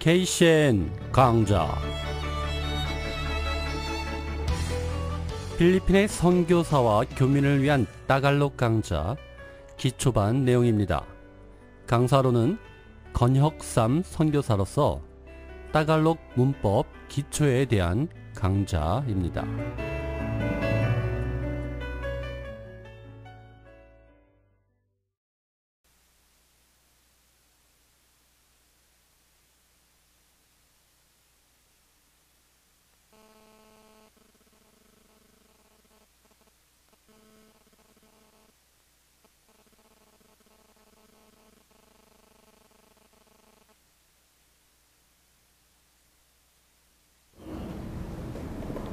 에듀케이션 강좌. 필리핀의 선교사와 교민을 위한 따갈록 강좌 기초반 내용입니다. 강사로는 건혁삼 선교사로서 따갈록 문법 기초에 대한 강좌입니다.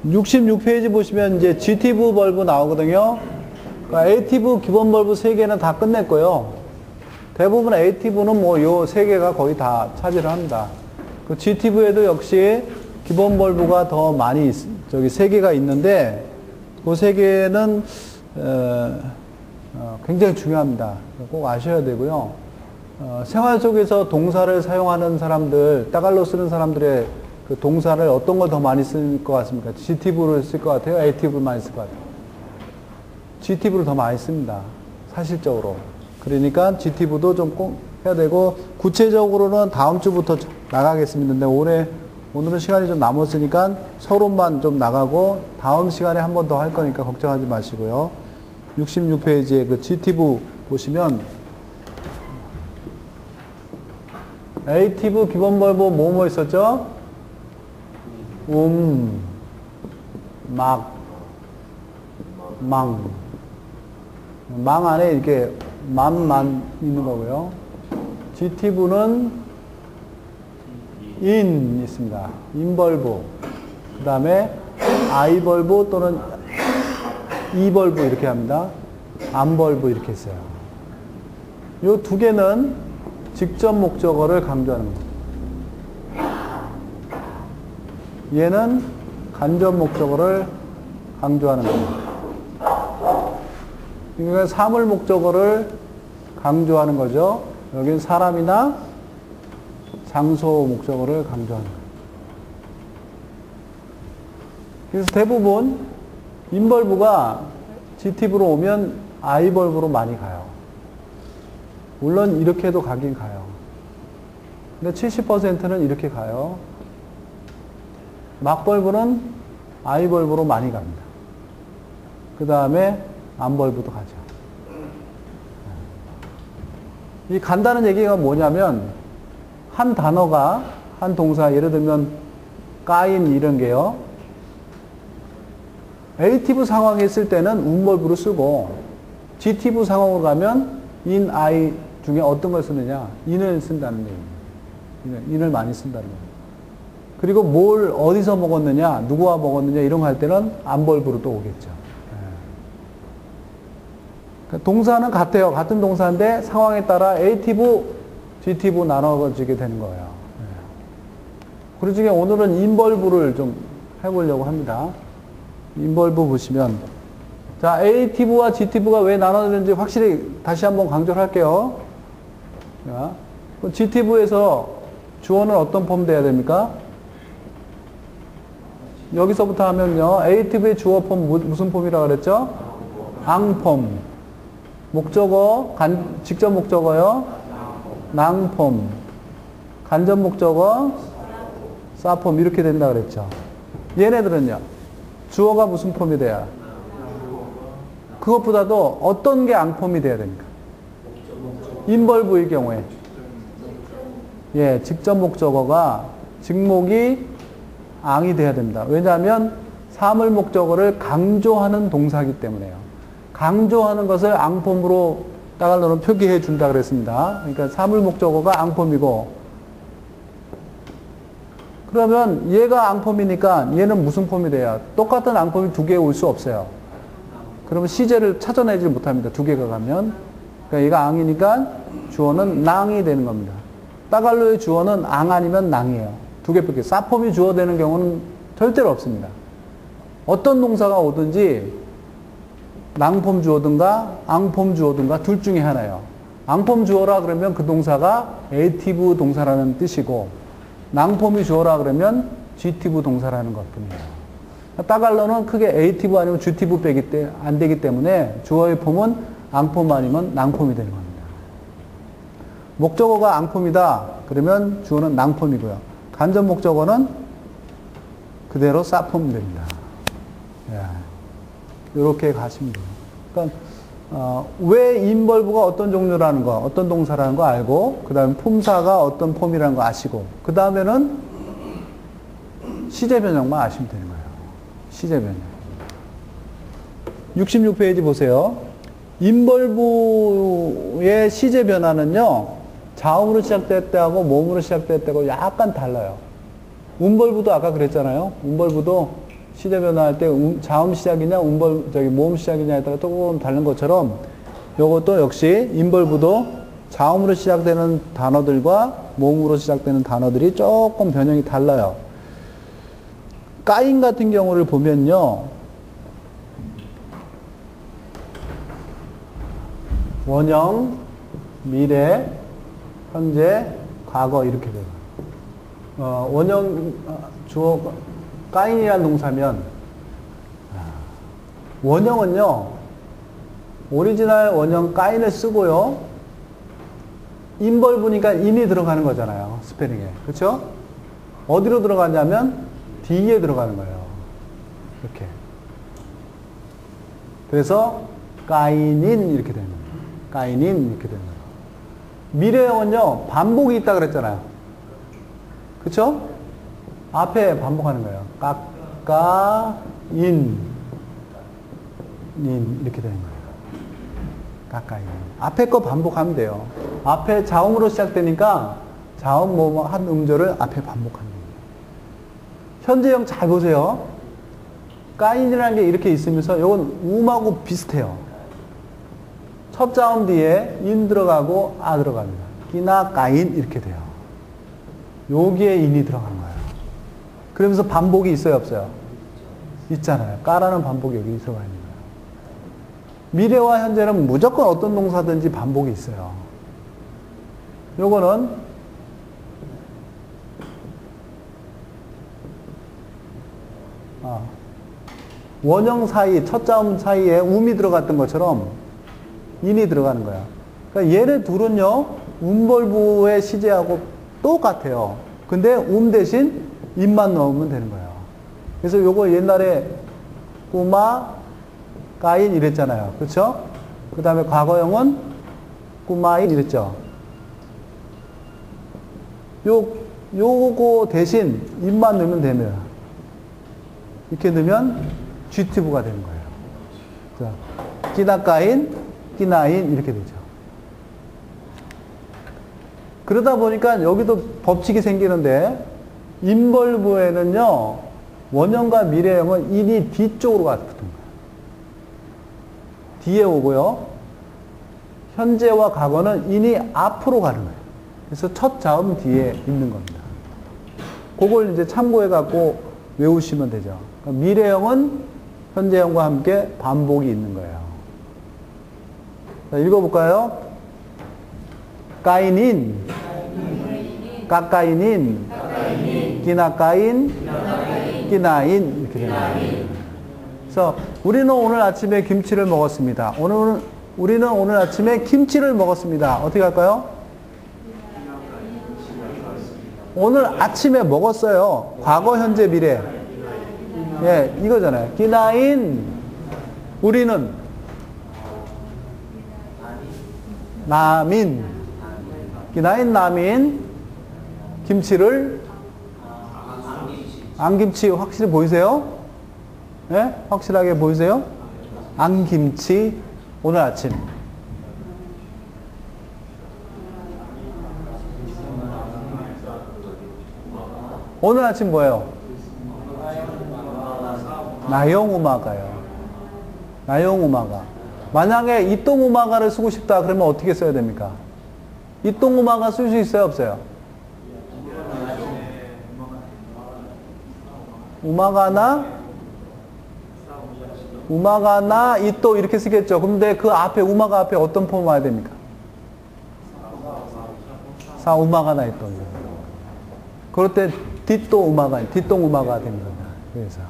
(66) 페이지 보시면 이제 GTV 벌브 나오거든요. 그러니까 ATV 기본 벌브 3개는 다 끝냈고요. 대부분 ATV는 뭐 요 3개가 거의 다 차지를 합니다. 그 GTV에도 역시 기본 벌브가 더 많이 3개가 있는데 그 3개는 굉장히 중요합니다. 꼭 아셔야 되고요. 생활 속에서 동사를 사용하는 사람들, 따갈로 쓰는 사람들의 그 동사를 어떤 걸 더 많이 쓸 것 같습니까? GTV를 쓸 것 같아요? ATV를 많이 쓸 것 같아요? GTV를 더 많이 씁니다. 사실적으로. 그러니까 GTV도 좀 꼭 해야 되고, 구체적으로는 다음 주부터 나가겠습니다. 근데 오늘은 시간이 좀 남았으니까 서론만 좀 나가고, 다음 시간에 한 번 더 할 거니까 걱정하지 마시고요. 66페이지에 그 GTV 보시면, ATV 기본 벌브 뭐 있었죠? 막, 망. 망 안에 이렇게 만 있는 거고요. GTV는 인 있습니다. 인벌브. 그 다음에 아이벌브 또는 이벌브 이렇게 합니다. 안벌브 이렇게 써요. 요 두 개는 직접 목적어를 강조하는 겁니다. 얘는 간접 목적어를 강조하는 겁니다. 그러니까 사물 목적어를 강조하는 거죠. 여기는 사람이나 장소 목적어를 강조하는 거예요. 그래서 대부분 인벌브가 GTV로 오면 아이벌브로 많이 가요. 물론 이렇게도 가긴 가요. 근데 70%는 이렇게 가요. 막벌브는 아이벌브로 많이 갑니다. 그 다음에 안벌브도 가죠. 이 간다는 얘기가 뭐냐면 한 단어가 한 동사, 예를 들면 까인 이런 게요. ATV 상황에 있을 때는 운벌브로 쓰고 GTV 상황으로 가면 in, I 중에 어떤 걸 쓰느냐? in을 쓴다는 얘기입니다. in을 많이 쓴다는 거예요. 그리고 뭘 어디서 먹었느냐, 누구와 먹었느냐 이런 거 할 때는 안벌브로 또 오겠죠. 그러니까 동사는 같아요. 같은 동사인데 상황에 따라 ATV, GTV 나눠지게 되는 거예요. 그 중에 오늘은 인벌브를 좀 해보려고 합니다. 인벌브 보시면 자, ATV와 GTV가 왜 나눠지는지 확실히 다시 한번 강조를 할게요. 자, GTV에서 주어는 어떤 폼 돼야 됩니까? 여기서부터 하면요. ATV의 주어 폼 무슨 폼이라고 그랬죠? 앙폼. 목적어, 직접 목적어요. 낭폼. 간접 목적어, 싸폼. 이렇게 된다 그랬죠. 얘네들은요. 주어가 무슨 폼이 돼야? 그것보다도 어떤 게 앙폼이 돼야 됩니까? 인벌브의 경우에. 예, 직접 목적어가 직목이 앙이 돼야 됩니다. 왜냐하면 사물 목적어를 강조하는 동사이기 때문에요. 강조하는 것을 앙폼으로 따갈로는 표기해 준다 그랬습니다. 그러니까 사물 목적어가 앙폼이고 그러면 얘가 앙폼이니까 얘는 무슨 폼이 돼야? 똑같은 앙폼이 두 개 올 수 없어요. 그러면 시제를 찾아내지 못합니다. 두 개가 가면. 그러니까 얘가 앙이니까 주어는 낭이 되는 겁니다. 따갈로의 주어는 앙 아니면 낭이에요. 두 개밖에. 싸폼이 주어 되는 경우는 절대로 없습니다. 어떤 동사가 오든지 낭폼 주어든가 앙폼 주어든가 둘 중에 하나예요. 앙폼 주어라 그러면 그 동사가 에이티브 동사라는 뜻이고 낭폼이 주어라 그러면 GT부 동사라는 것뿐이에요. 따갈로는 크게 A티브 아니면 G티브 안 되기 때문에 주어의 폼은 앙폼 아니면 낭폼이 되는 겁니다. 목적어가 앙폼이다 그러면 주어는 낭폼이고요. 간접 목적어는 그대로 싸폼 됩니다. 이렇게 가시면 돼요. 그러니까 왜 인벌브가 어떤 종류라는 거, 어떤 동사라는 거 알고, 그 다음에 품사가 어떤 폼이라는 거 아시고, 그 다음에는 시제 변형만 아시면 되는 거예요. 시제 변형. 66페이지 보세요. 인벌브의 시제 변화는요, 자음으로 시작될 때하고 몸으로 시작될 때하고 약간 달라요. 운벌브도 아까 그랬잖아요. 운벌브도 시제 변화할 때 자음 시작이냐 모음 시작이냐에 따라 조금 다른 것처럼 이것도 역시 인벌브도 자음으로 시작되는 단어들과 모음으로 시작되는 단어들이 조금 변형이 달라요. 까인 같은 경우를 보면요, 원형, 미래, 현재, 과거 이렇게 돼요. 원형 주어 까인이라는 동사면 원형은요, 오리지널 원형 까인을 쓰고요, 인벌브니까 인이 들어가는 거잖아요. 스페링에. 그렇죠? 어디로 들어가냐면 D에 들어가는 거예요. 이렇게. 그래서 까인인 이렇게 되는 거예요. 까인인 이렇게 되는 거예요. 미래형은요, 반복이 있다 그랬잖아요. 그렇죠? 앞에 반복하는 거예요. 까까인 인 이렇게 되는 거예요. 까까인. 앞에 거 반복하면 돼요. 앞에 자음으로 시작되니까 자음 뭐 한 음절을 앞에 반복하는 거예요. 현재형 잘 보세요. 까인이라는 게 이렇게 있으면서 이건 음하고 비슷해요. 첫 자음 뒤에 인 들어가고 아 들어갑니다. 끼나 까인 이렇게 돼요. 여기에 인이 들어가는 거예요. 그러면서 반복이 있어요, 없어요? 있잖아요. 까라는 반복이 여기 들어가 있는 거예요. 미래와 현재는 무조건 어떤 동사든지 반복이 있어요. 요거는 원형 사이, 첫 자음 사이에 음이 들어갔던 것처럼 인이 들어가는 거야. 그러니까 얘네 둘은요, 음벌브의 시제하고 똑같아요. 근데 대신 인만 넣으면 되는 거예요. 그래서 요거 옛날에 꾸마, 까인 이랬잖아요. 그렇죠? 그 다음에 과거형은 꾸마인 이랬죠. 요거 대신 인만 넣으면 됩니다. 이렇게 넣으면 GT부가 되는 거예요. 자, 끼나까인, 끼나인 이렇게 되죠. 그러다 보니까 여기도 법칙이 생기는데 인벌브에는요, 원형과 미래형은 인이 뒤쪽으로 가서 붙은 거예요. 뒤에 오고요. 현재와 과거는 인이 앞으로 가는 거예요. 그래서 첫 자음 뒤에 있는 겁니다. 그걸 이제 참고해갖고 외우시면 되죠. 그러니까 미래형은 현재형과 함께 반복이 있는 거예요. 자, 읽어볼까요? 까인인, 까까인인, 끼나까인, 끼나인 이렇게 되는 거예요. 그래서 우리는 오늘 아침에 김치를 먹었습니다. 우리는 오늘 아침에 김치를 먹었습니다. 어떻게 할까요? 오늘 아침에 먹었어요. 과거, 현재, 미래. 예, 이거잖아요. 끼나인, 우리는 남인, 끼나인 남인, 김치를, 안김치 확실히 보이세요? 예? 확실하게 보이세요? 안김치, 오늘 아침. 오늘 아침 뭐예요? 나영우마가요. 나영우마가. 만약에 이똥우마가를 쓰고 싶다 그러면 어떻게 써야 됩니까? 이똥우마가 쓸 수 있어요, 없어요? 우마가나 이또 이렇게 쓰겠죠. 근데 그 앞에 우마가 앞에 어떤 폼 와야 됩니까? 우마가나 이또. 그럴 때 뒷동음화가 되는 겁니다. 그래서.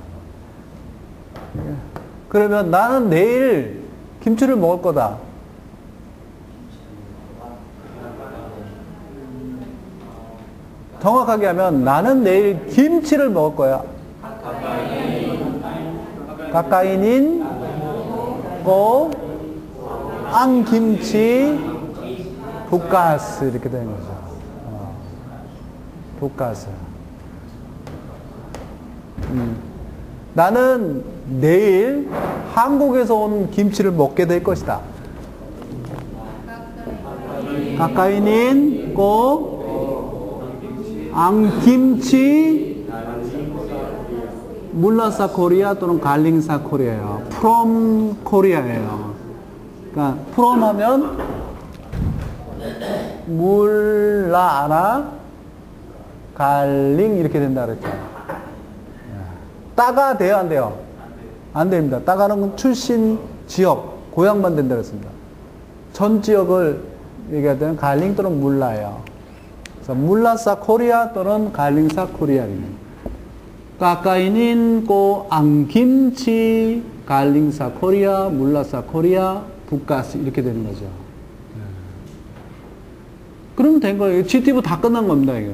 그러면 나는 내일 김치를 먹을 거다. 정확하게 하면 나는 내일 김치를 먹을 거야. 가까이닌 고 앙김치 부가스 이렇게 되는 거죠. 부가스. 나는 내일 한국에서 온 김치를 먹게 될 것이다. 가까이닌 고 앙김치 물라사 코리아 또는 갈링사 코리아예요. from 코리아예요. 그러니까 from 하면 물라아나 갈링 이렇게 된다 그랬죠. 따가 돼요, 안 돼요? 안 됩니다. 따가는 출신 지역, 고향만 된다 그랬습니다. 전 지역을 얘기할 때는 갈링 또는 물라예요. 그래서 물라사 코리아 또는 갈링사 코리아입니다. 가까이닌 고 앙김치 갈링사 코리아 물라사 코리아 북가스 이렇게 되는 거죠. 그러면 된 거예요. GTV 다 끝난 겁니다. 이거.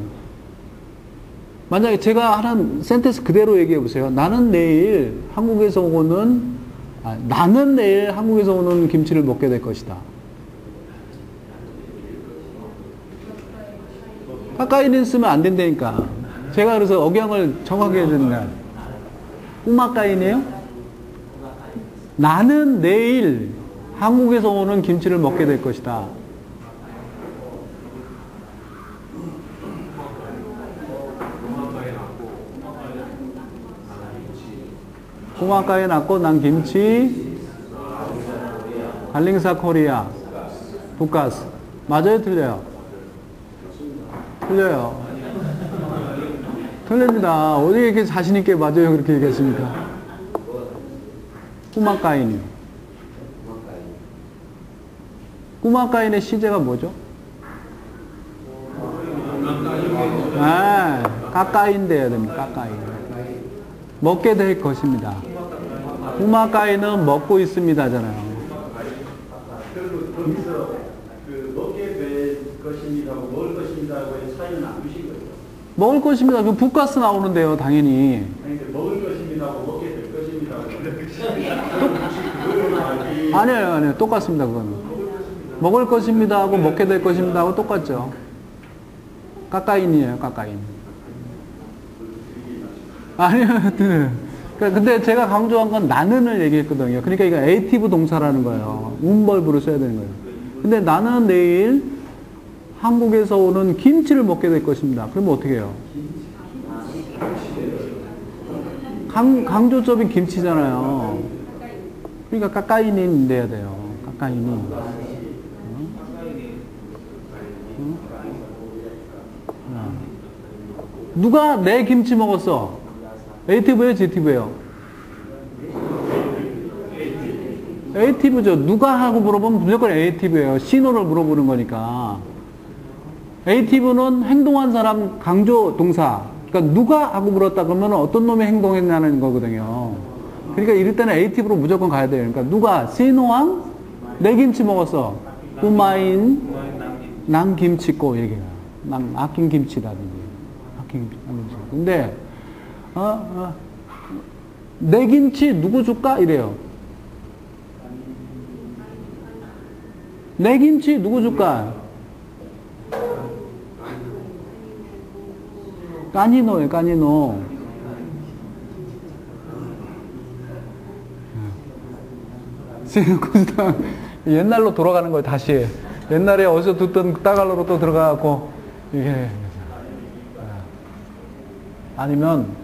만약에 제가 하는 센텐스 그대로 얘기해 보세요. 나는 내일 한국에서 오는 김치를 먹게 될 것이다. 가까이는 쓰면 안 된다니까. 제가 그래서 억양을 정확하게 해야 된다. 꾸마까이네요? 나는 내일 한국에서 오는 김치를 먹게 될 것이다. 꾸마까이 낳고 난 김치 갈링사 코리아 북가스 맞아요? 틀려요? 틀려요. 틀립니다. 어디 이렇게 자신있게 맞아요? 그렇게 얘기했습니까? 꾸마까인이요. 꾸마까인의 시제가 뭐죠? 까까인 돼야 됩니다. 까까인. 먹게 될 것입니다. 꾸마까인은 먹고 있습니다잖아요. 거기서 그 먹게 될 것입니다고 먹을 것입니다고의 차이는 안 두신 거죠? 먹을 것입니다. 그 북가스 나오는데요, 당연히. 아니, 먹을 것입니다고 먹게 될 것입니다고. 아니에요. 똑같습니다, 그거는. 먹을 것입니다 하고 먹게 될 것입니다 하고 똑같죠. 까까인이에요, 까까인. 아니요, 근데 제가 강조한 건 나는을 얘기했거든요. 그러니까 이거 에이티브 동사라는 거예요. 운벌부를 써야 되는 거예요. 근데 나는 내일 한국에서 오는 김치를 먹게 될 것입니다. 그러면 어떻게 해요? 강조점이 김치잖아요. 그러니까 까까이닌 돼야 돼요. 까까이닌. 누가 내 김치 먹었어? 에이티브예요? 지티브예요? 에이티브죠. 누가 하고 물어보면 무조건 에이티브예요. 신호를 물어보는 거니까. 에이티브는 행동한 사람 강조 동사. 그러니까 누가 하고 물었다 그러면 어떤 놈이 행동했냐는 거거든요. 그러니까 이럴 때는 에이티브로 무조건 가야 돼요. 그러니까 누가 신호왕 내 김치 먹었어. 꾸마인 난 김치꼬 얘기해요. 난 아낀 김치라든지. 아낀 김치. 근데 내 김치 누구 줄까? 이래요. 내 김치 누구 줄까? 까니노예요, 까니노. 옛날로 돌아가는 거예요, 다시. 옛날에 어디서 듣던 따갈로로 또 들어가고, 이게. 아니면,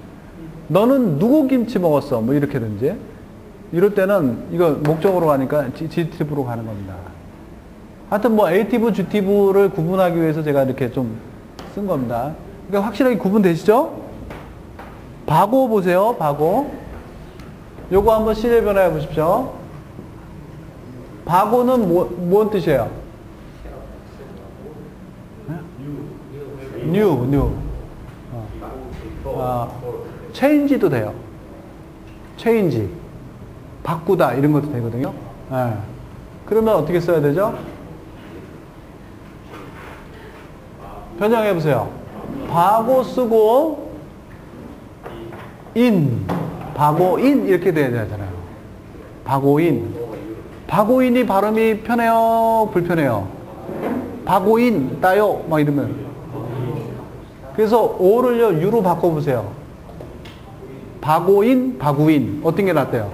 너는 누구 김치 먹었어? 뭐 이렇게든지. 이럴 때는 이거 목적으로 가니까 지티브로 가는 겁니다. 하여튼 뭐 에이티브, 주티브를 구분하기 위해서 제가 이렇게 좀 쓴 겁니다. 그러니까 확실하게 구분되시죠? 바고 보세요, 바고. 요거 한번 시제 변화해 보십시오. 바고는 뭔 뜻이에요? new. change도 돼요. change. 바꾸다 이런 것도 되거든요. 예. 그러면 어떻게 써야 되죠? 변형해 보세요. 바고 쓰고 인, 바고인 이렇게 돼야 되잖아요. 바고인. 바고인이 발음이 편해요? 불편해요? 바고인 따요? 막 이러면. 그래서 오를요 유로 바꿔보세요. 바고인, 바구인 어떤 게 낫대요?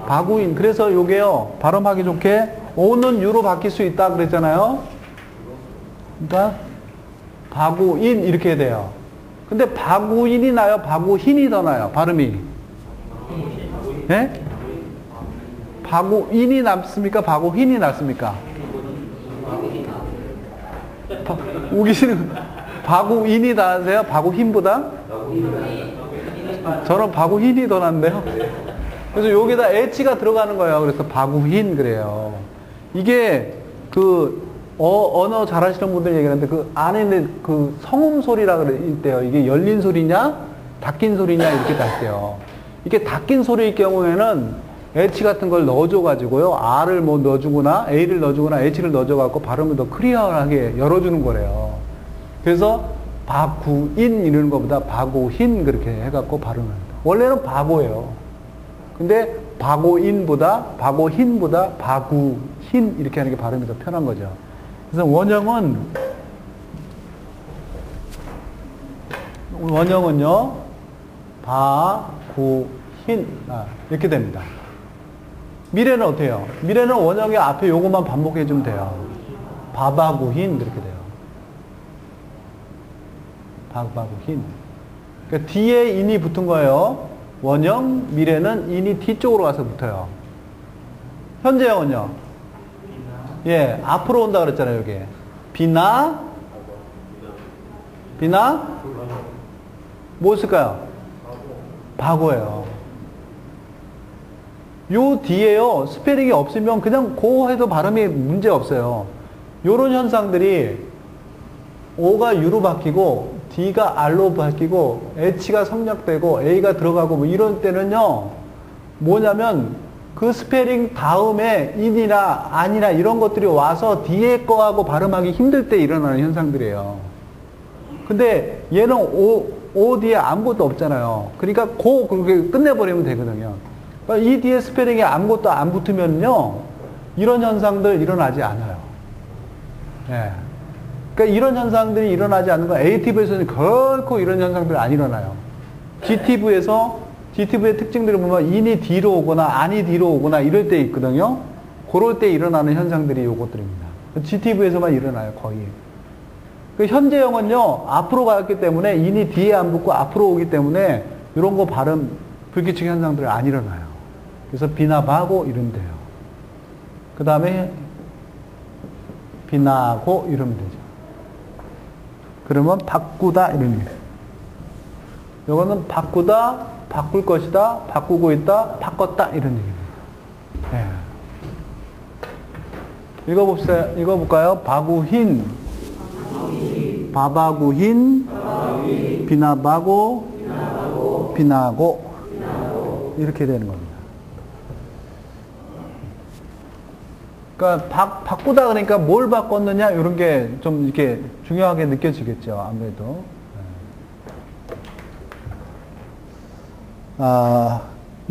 바구인. 그래서 요게요 발음하기 좋게 오는 유로 바뀔 수 있다 그랬잖아요. 그러니까 바구인 이렇게 돼요. 근데 바구인이 나요? 바구힌이 더 나요? 발음이? 네? 바구인이 낫습니까? 바구힌이 낫습니까? 우기씨는 바구인이 나으세요? 바구힌보다? 저는 바구힌이 더 낫는데요. 그래서 여기다 H가 들어가는 거예요. 그래서 바구힌 그래요. 이게 언어 잘하시는 분들 얘기하는데 그 안에 있는 그 성음 소리라 그랬대요. 이게 열린 소리냐, 닫힌 소리냐 이렇게 닿대요. 이게 닫힌 소리일 경우에는 H 같은 걸 넣어줘가지고요. R을 뭐 넣어주거나 A를 넣어주거나 H를 넣어줘갖고 발음을 더 클리어하게 열어주는 거래요. 그래서 바구인 이러는 것보다 바고힌 그렇게 해갖고 발음을 합니다. 원래는 바고예요. 근데 바고인보다 바고힌보다 바구힌 이렇게 하는 게 발음이 더 편한 거죠. 그래서 원형은요 바구힌 이렇게 됩니다. 미래는 어때요? 미래는 원형의 앞에 요것만 반복해 주면 돼요. 바바구힌 이렇게 돼요. 바바구힌. 그러니까 뒤에 인이 붙은 거예요. 원형, 미래는 인이 뒤쪽으로 가서 붙어요. 현재형은요? 예, 앞으로 온다 그랬잖아요, 여기. 비나? 뭐 쓸까요? 바고예요. 요 뒤에요, 스페링이 없으면 그냥 고 해도 발음이 문제 없어요. 요런 현상들이 O가 U로 바뀌고 D가 R로 바뀌고 H가 성략되고 A가 들어가고 뭐 이런 때는요 뭐냐면 그 스페링 다음에 인이나 안이나 이런 것들이 와서 뒤에 거하고 발음하기 힘들 때 일어나는 현상들이에요. 근데 얘는 O 뒤에 아무것도 없잖아요. 그러니까 그렇게 끝내버리면 되거든요. 이 뒤에 스페링에 아무것도 안 붙으면요 이런 현상들 일어나지 않아요. 예. 그러니까 이런 현상들이 일어나지 않는 건 ATV에서는 결코 이런 현상들이 안 일어나요. GTV의 특징들을 보면 인이 뒤로 오거나 안이 뒤로 오거나 이럴 때 있거든요. 그럴 때 일어나는 현상들이 요것들입니다. GTV에서만 일어나요, 거의. 그 현재형은요, 앞으로 갔기 때문에 인이 뒤에 안 붙고 앞으로 오기 때문에 이런 거 발음, 불규칙 현상들이 안 일어나요. 그래서 비나바고 이러면 돼요. 그 다음에 비나고 이러면 되죠. 그러면 바꾸다 이런 얘기예요. 이거는 바꾸다, 바꿀 것이다, 바꾸고 있다, 바꿨다 이런 얘기입니다. 네. 읽어볼까요? 바구힌, 바바구힌, 비나바고, 비나고 이렇게 되는 겁니다. 그러니까 바꾸다 그러니까 뭘 바꿨느냐 이런 게 좀 이렇게 중요하게 느껴지겠죠. 아무래도.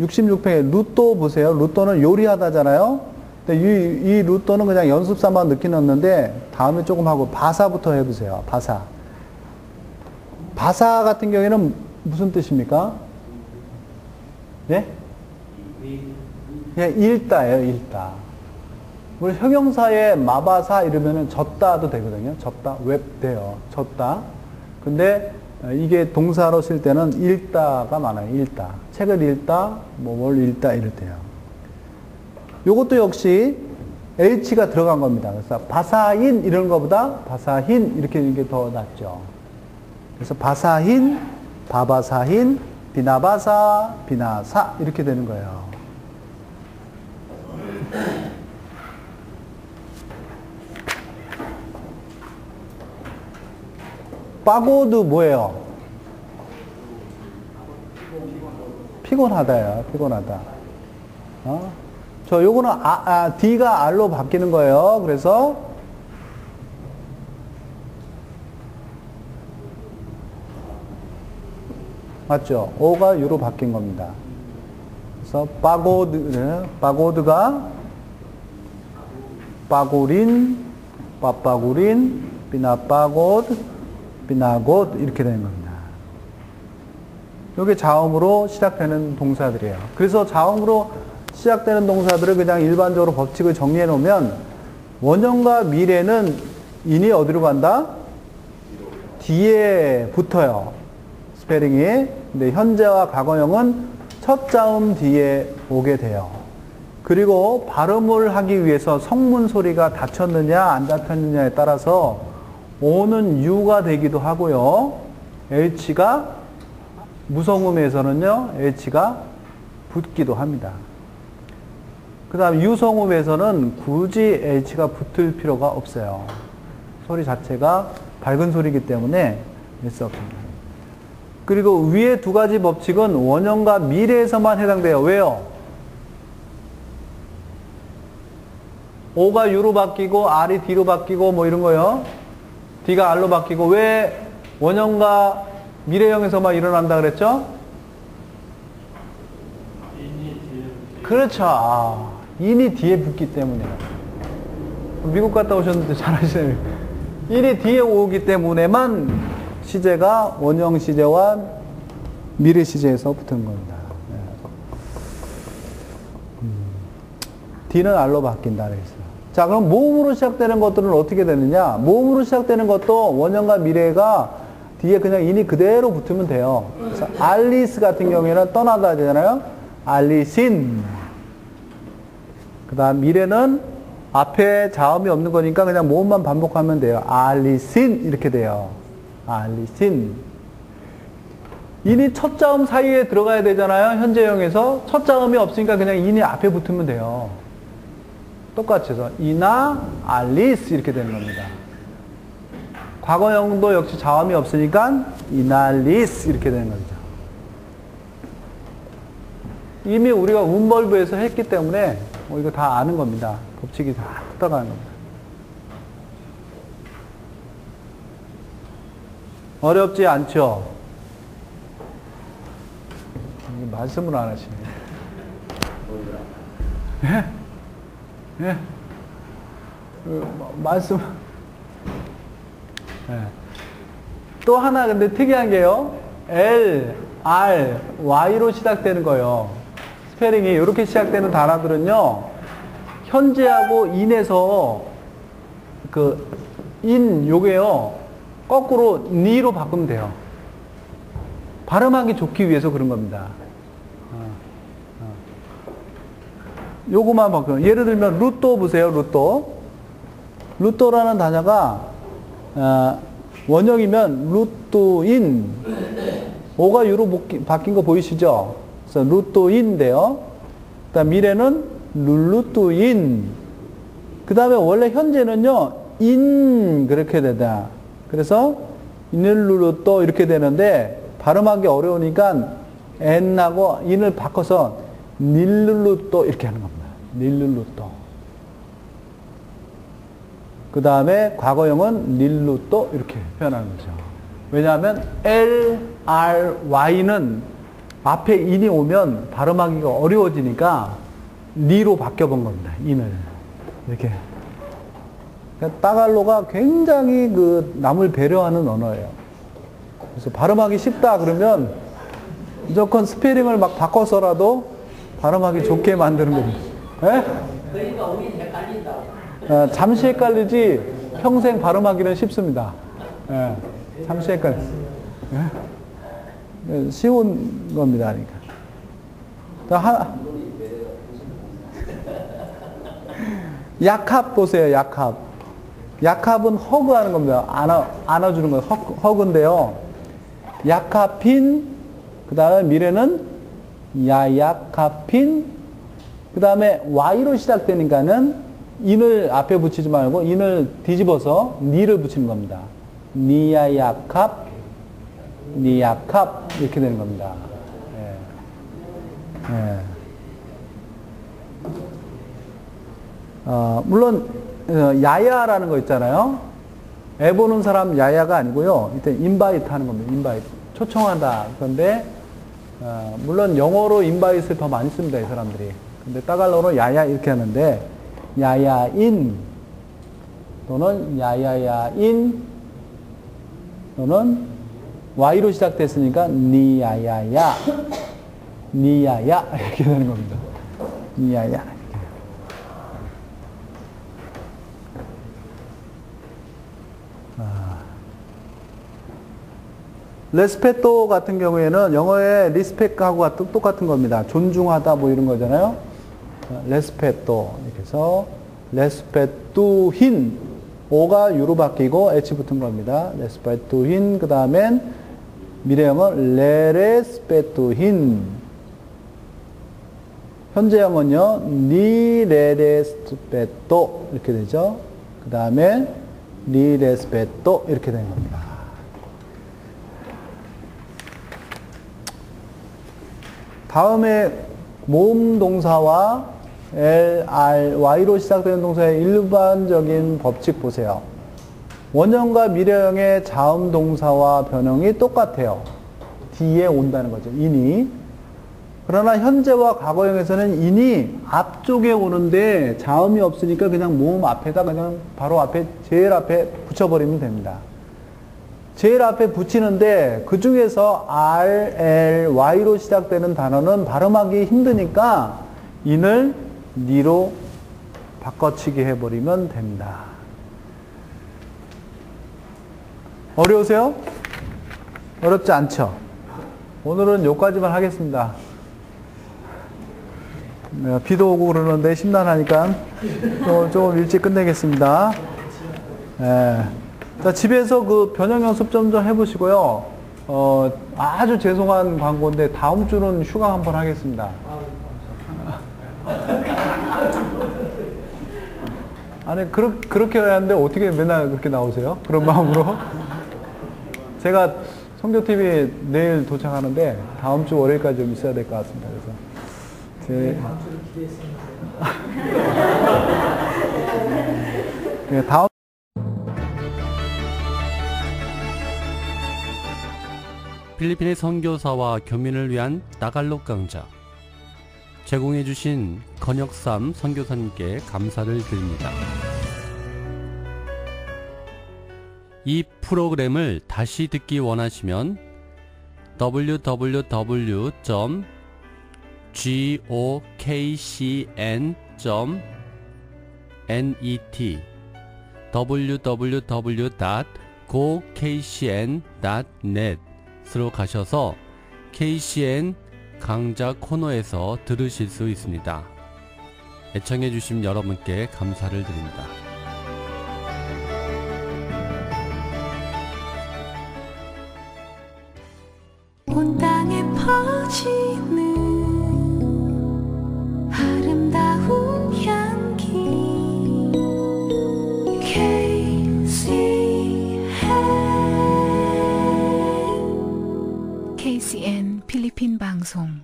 66페이지 루또 보세요. 루또는 요리하다잖아요. 근데 이 루또는 그냥 연습삼아 넣긴 넣는데 다음에 조금 하고 바사부터 해보세요. 바사. 바사 같은 경우에는 무슨 뜻입니까? 네? 그냥 읽다예요. 읽다. 우리 형용사에 마바사 이러면은 졌다도 되거든요. 졌다, 웹 돼요. 졌다. 근데 이게 동사로 쓸 때는 읽다가 많아요. 읽다. 책을 읽다, 뭐 뭘 읽다 이럴 때요. 요것도 역시 H가 들어간 겁니다. 그래서 바사인 이런 거보다 바사힌 이렇게 하는 게 더 낫죠. 그래서 바사힌, 바바사힌, 비나바사, 비나사 이렇게 되는 거예요. 바고도 뭐예요? 피곤하다요. 피곤하다. 저 요거는 D가 R로 바뀌는 거예요. 그래서 맞죠? O가 U로 바뀐 겁니다. 그래서 바고드가 바고린, 빠빠구린, 비나빠고드, 비나곧 이렇게 되는 겁니다. 이게 자음으로 시작되는 동사들이에요. 그래서 자음으로 시작되는 동사들을 그냥 일반적으로 법칙을 정리해 놓으면 원형과 미래는 인이 어디로 간다? 뒤에 붙어요. 스페링이. 근데 현재와 과거형은 첫 자음 뒤에 오게 돼요. 그리고 발음을 하기 위해서 성문 소리가 닫혔느냐 안 닫혔느냐에 따라서 O는 U가 되기도 하고요. H가 무성음에서는요. H가 붙기도 합니다. 그 다음 유성음에서는 굳이 H가 붙을 필요가 없어요. 소리 자체가 밝은 소리이기 때문에 낼수 없습니다. 그리고 위에 두 가지 법칙은 원형과 미래에서만 해당돼요. 왜요? O가 U로 바뀌고 R이 D로 바뀌고 뭐 이런 거요. D가 R로 바뀌고 왜 원형과 미래형에서만 일어난다 그랬죠? 그렇죠. 인이 뒤에 붙기 때문에요. 미국 갔다 오셨는데 잘 아시네요. 인이 뒤에 오기 때문에만 시제가 원형 시제와 미래 시제에서 붙은 겁니다. D는 R로 바뀐다 그랬어요. 자, 그럼 모음으로 시작되는 것들은 어떻게 되느냐? 모음으로 시작되는 것도 원형과 미래가 뒤에 그냥 인이 그대로 붙으면 돼요. 그래서 알리스 같은 경우에는 떠나다 되잖아요. 알리신. 그 다음 미래는 앞에 자음이 없는 거니까 그냥 모음만 반복하면 돼요. 알리신 이렇게 돼요. 알리신. 인이 첫 자음 사이에 들어가야 되잖아요. 현재형에서 첫 자음이 없으니까 그냥 인이 앞에 붙으면 돼요. 똑같이 해서 이나 알리스 이렇게 되는 겁니다. 과거형도 역시 자음이 없으니까 이날리스 이렇게 되는 거죠. 이미 우리가 운벌부에서 했기 때문에 이거 다 아는 겁니다. 법칙이 다 따라가는 겁니다. 어렵지 않죠? 말씀을 안 하시네. 예? 예? 말씀. 예. 또 하나 근데 특이한 게요. L, R, Y로 시작되는 거예요. 스페링이 이렇게 시작되는 단어들은요. 현재하고 인에서 요게요. 거꾸로 니로 바꾸면 돼요. 발음하기 좋기 위해서 그런 겁니다. 요거만 바꾸면 예를 들면 루또 보세요. 루또라는 단어가 원형이면 루또인 O가 U로 바뀐 거 보이시죠? 그래서 루또인인데요. 그 다음 미래는 룰루또인. 그 다음에 원래 현재는요 인 그렇게 되다. 그래서 인을루루또 이렇게 되는데 발음하기 어려우니까 n하고 인을 바꿔서 닐룰루또 이렇게 하는 겁니다. 닐룰루또. 그 다음에 과거형은 닐루또 이렇게 표현하는 거죠. 왜냐하면 L, R, Y는 앞에 인이 오면 발음하기가 어려워지니까 니로 바뀌어본 겁니다. 인을 이렇게. 따갈로가 굉장히 남을 배려하는 언어예요. 그래서 발음하기 쉽다 그러면 무조건 스페링을 막 바꿔서라도 발음하기 좋게 만드는 겁니다. 예? 그러니까 우리 헷갈린다. 잠시 헷갈리지 평생 발음하기는 쉽습니다. 예, 잠시 헷갈려. 예? 쉬운 겁니다. 그러니까. 약합 보세요. 약합은 허그하는 겁니다. 안아주는 거예요. 허그인데요. 약합핀, 그 다음에 미래는 야약합핀, 그 다음에 Y로 시작되니까는 인을 앞에 붙이지 말고 인을 뒤집어서 니를 붙이는 겁니다. 니야약합, 니약합 이렇게 되는 겁니다. 예. 예. 물론 야야라는 거 있잖아요. 애 보는 사람 야야가 아니고요. 이때 인바이트 하는 겁니다. 인바이트. 초청한다. 그런데 물론 영어로 인바이트를 더 많이 씁니다. 이 사람들이. 근데 따갈로로 야야 이렇게 하는데 야야인 또는 야야야인 또는 Y로 시작됐으니까 니야야야 니야야 이렇게 되는 겁니다. 니야야. 레스페토 같은 경우에는 영어의 리스펙하고 똑같은 겁니다. 존중하다 뭐 이런 거잖아요. 레스페토 이렇게 해서 레스페투힌 O가 U로 바뀌고 H 붙은 겁니다. 레스페투힌 그 다음엔 미래형은 레레스페투힌 현재형은요 니레레스페토 이렇게 되죠. 그 다음에 리레스페토 이렇게 되는 겁니다. 다음에 모음 동사와 Y로 시작되는 동사의 일반적인 법칙 보세요. 원형과 미래형의 자음 동사와 변형이 똑같아요. 뒤에 온다는 거죠. 인이. 그러나 현재와 과거형에서는 인이 앞쪽에 오는데 자음이 없으니까 그냥 모음 앞에다 그냥 바로 앞에 제일 앞에 붙여버리면 됩니다. 제일 앞에 붙이는데 그 중에서 R, L, Y로 시작되는 단어는 발음하기 힘드니까 인을 니로 바꿔치기 해버리면 됩니다. 어려우세요? 어렵지 않죠? 오늘은 여기까지만 하겠습니다. 비도 오고 그러는데 심란하니까 조금 일찍 끝내겠습니다. 자, 집에서 그 변형 연습 좀 해보시고요. 아주 죄송한 광고인데 다음 주는 휴강 한번 하겠습니다. 아니 그렇게 하는데 어떻게 맨날 그렇게 나오세요? 그런 마음으로? 제가 성교TV 내일 도착하는데 다음 주 월요일까지 좀 있어야 될 것 같습니다. 그래서 다음 주를 기대했습니다. 다음 필리핀의 선교사와 교민을 위한 따갈록 강좌 제공해주신 건혁삼 선교사님께 감사를 드립니다. 이 프로그램을 다시 듣기 원하시면 www.gokcn.net www.gokcn.net 로 가셔서 KCN 강좌 코너에서 들으실 수 있습니다. 애청해주신 여러분께 감사를 드립니다. 온 땅에 퍼지는 아름다운 향기 KCN 필리핀 방송